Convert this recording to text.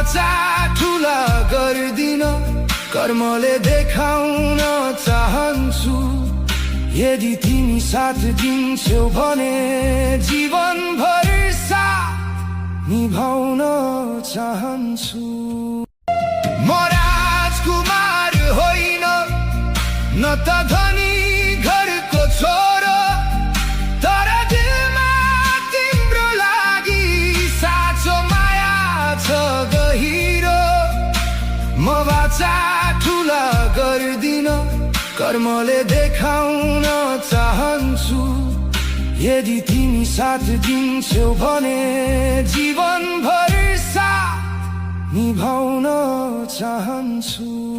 वाचा ठुला गर्दिन कर्मले देखाउन चाहन्छु यदि तिमी साथ दिन्छौ भने जीवनभर साथ निभाउन चाहन्छु म राजकुमार होइन न त धनी घरको छोरो तर दिलमा तिम्रो लागि साँचो माया छ गहिरो म वाचा ठुला गर्दिन कर्मले देखाउन चाहन्छु यदि तिमी साथ दिन्छौ भने जीवनभर साथ निभाउन चाहन्छु